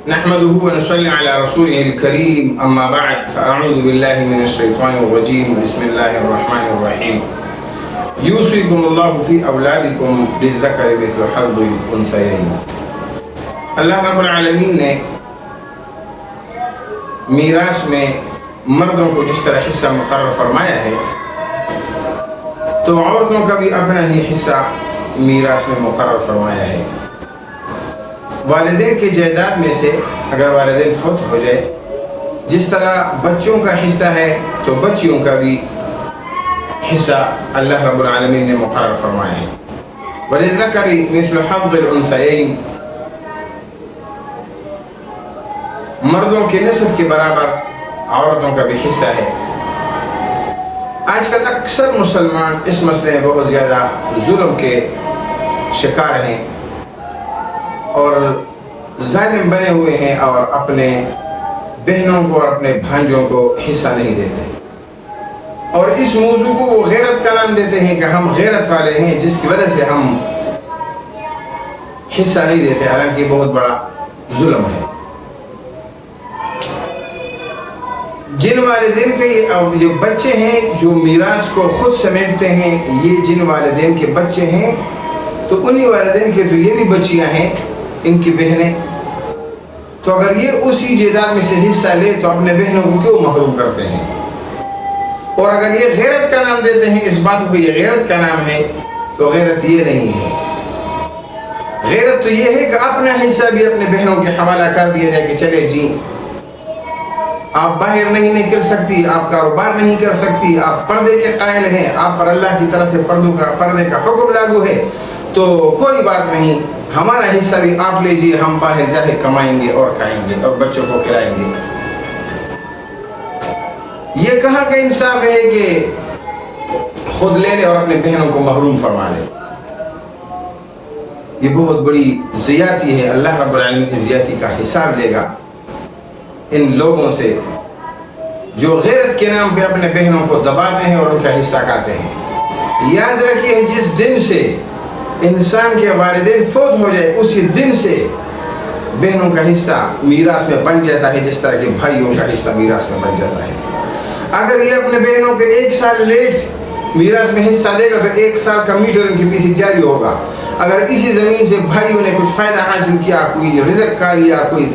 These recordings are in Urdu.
نحمده ونصلي على رسوله الكريم أما بعد فأعوذ بالله من الشيطان الرجيم بسم الله الرحمن الرحيم يوصيكم الله في أولادكم للذكر مثل حظ الأنثيين. اللہ رب العالمین نے میراث میں مردوں کو جس طرح حصہ مقرر فرمایا ہے تو عورتوں کا بھی اپنا ہی حصہ میراث میں مقرر فرمایا ہے. والدین کی جائیداد میں سے اگر والدین فوت ہو جائے جس طرح بچوں کا حصہ ہے تو بچیوں کا بھی حصہ اللہ رب العالمین نے مقرر فرمایا ہے. وَلِلذَّكَرِ مِثْلُ حَظِّ الْأُنثَيَيْنِ مردوں کے نصف کے برابر عورتوں کا بھی حصہ ہے. آج کل اکثر مسلمان اس مسئلے میں بہت زیادہ ظلم کے شکار ہیں اور ظالم بنے ہوئے ہیں اور اپنے بہنوں کو اور اپنے بھانجوں کو حصہ نہیں دیتے اور اس موضوع کو وہ غیرت کا نام دیتے ہیں کہ ہم غیرت والے ہیں جس کی وجہ سے ہم حصہ نہیں دیتے، حالانکہ یہ بہت بڑا ظلم ہے. جن والدین کے یہ بچے ہیں جو میراث کو خود سمیٹتے ہیں، یہ جن والدین کے بچے ہیں تو انہی والدین کے تو یہ بھی بچیاں ہیں، ان کی بہنیں، تو اگر یہ اسی جائیداد میں سے حصہ لے تو اپنے بہنوں کو کیوں محروم کرتے ہیں؟ اور اگر یہ غیرت کا نام دیتے ہیں اس بات کو یہ غیرت کا نام ہے تو غیرت یہ نہیں ہے. غیرت تو یہ ہے کہ اپنا حصہ بھی اپنے بہنوں کے حوالہ کر دیا جائے کہ چلے جی آپ باہر نہیں نکل سکتی، آپ کاروبار نہیں کر سکتی، آپ پردے کے قائل ہیں، آپ پر اللہ کی طرف سے پردے کا حکم لاگو ہے، تو کوئی بات نہیں، ہمارا حصہ بھی آپ لیجیے، ہم باہر جا کے کمائیں گے اور کھائیں گے اور بچوں کو کھلائیں گے. یہ کہاں کا انصاف ہے کہ خود لے لے اور اپنے بہنوں کو محروم فرما لے؟ یہ بہت بڑی زیادتی ہے. اللہ رب العالمین اس زیادتی کا حساب لے گا ان لوگوں سے جو غیرت کے نام پہ اپنے بہنوں کو دباتے ہیں اور ان کا حصہ کھاتے ہیں. یاد رکھیے جس دن سے انسان کے والدین فوت ہو جائے اسی دن سے بہنوں کا حصہ میراث میں بن جاتا ہے، جس طرح کہ بھائیوں کا حصہ میراث میں بن جاتا ہے. اگر یہ اپنے بہنوں کے 1 سال لیٹ میراث میں حصہ دے گا تو 1 سال کا میٹر ان کے پیچھے جاری ہوگا. اگر اسی زمین سے بھائیوں نے کچھ فائدہ حاصل کیا، کوئی رزق کا لیا، کوئی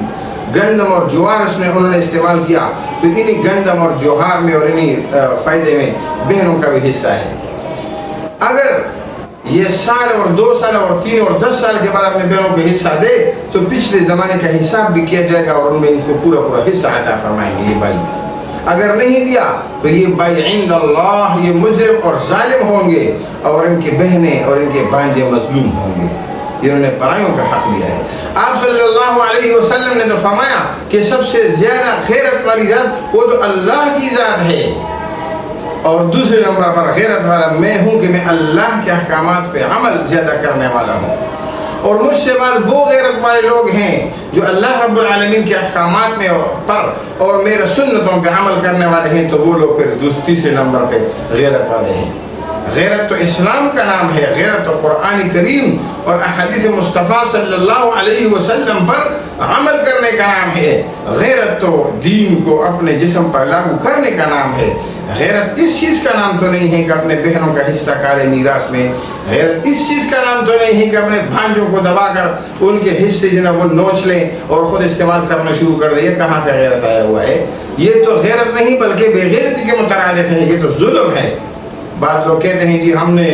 گندم اور جوار انہوں نے استعمال کیا، تو انہی گندم اور جوہر میں اور انہی فائدے میں بہنوں کا بھی حصہ ہے. اگر یہ سال اور 2 سال اور 3 اور 10 سال کے بعد اپنے بہنوں کو حصہ دے تو پچھلے زمانے کا حساب بھی کیا جائے گا اور ان میں ان کو پورا حصہ عطا فرمائیں گے یہ بھائی. اگر نہیں دیا تو یہ بھائی عند اللہ یہ مجرم اور ظالم ہوں گے اور ان کی بہنیں اور ان کے بھانجے مظلوم ہوں گے، انہوں نے پرائیوں کا حق لیا ہے. آپ صلی اللہ علیہ وسلم نے تو فرمایا کہ سب سے زیادہ غیرت والی ذات وہ تو اللہ کی ذات ہے، اور دوسرے نمبر پر غیرت والا میں ہوں کہ میں اللہ کے احکامات پہ عمل زیادہ کرنے والا ہوں. اور مجھ سے بعد وہ غیرت والے لوگ ہیں جو اللہ رب العالمین کے احکامات میں پر اور میرے سنتوں پہ عمل کرنے والے ہیں، تو وہ لوگ پھر تیسرے نمبر پہ غیرت والے ہیں. غیرت تو اسلام کا نام ہے، غیرت تو قرآن کریم اور احادیث مصطفیٰ صلی اللہ علیہ وسلم پر عمل کرنے کا نام ہے. غیرت تو دین کو اپنے جسم پر لاگو کرنے کا نام ہے. غیرت اس چیز کا نام تو نہیں ہے کہ اپنے بہنوں کا حصہ کھالے میراث میں. غیرت اس چیز کا نام تو نہیں ہے کہ اپنے بھانجوں کو دبا کر ان کے حصے جنہیں وہ نوچ لیں اور خود استعمال کرنا شروع کر دیں. یہ کہاں کا غیرت آیا ہوا ہے؟ یہ تو غیرت نہیں بلکہ بے غیرتی کے مترادف ہے، یہ تو ظلم ہے. بعض لوگ کہتے ہیں جی ہم نے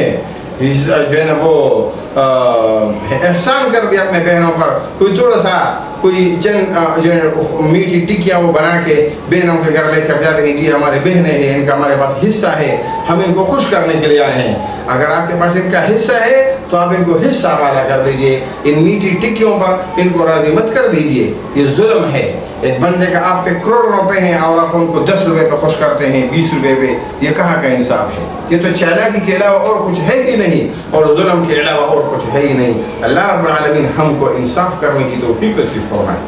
جو ہے نا وہ احسان کر دیا اپنے بہنوں پر، کوئی تھوڑا سا کوئی چند میٹھی ٹکیاں وہ بنا کے بہنوں کے گھر لے کر جاتے ہیں، جی ہمارے بہنیں ہیں، ان کا ہمارے پاس حصہ ہے، ہم ان کو خوش کرنے کے لیے آئے ہیں. اگر آپ کے پاس ان کا حصہ ہے تو آپ ان کو حصہ حوالہ کر دیجئے، ان میٹھی ٹکیوں پر ان کو راضی مت کر دیجئے. یہ ظلم ہے. ایک بندے کا آپ پہ کروڑ روپے ہیں اور آپ ان کو 10 روپے پہ خوش کرتے ہیں، 20 روپے پہ. یہ کہاں کا انصاف ہے؟ یہ تو چالاکی کے علاوہ اور کچھ ہے ہی نہیں اور ظلم کے علاوہ اور کچھ ہے ہی نہیں. اللہ رب العالمین ہم کو انصاف کرنے کی توفیق نصیب فرمائے.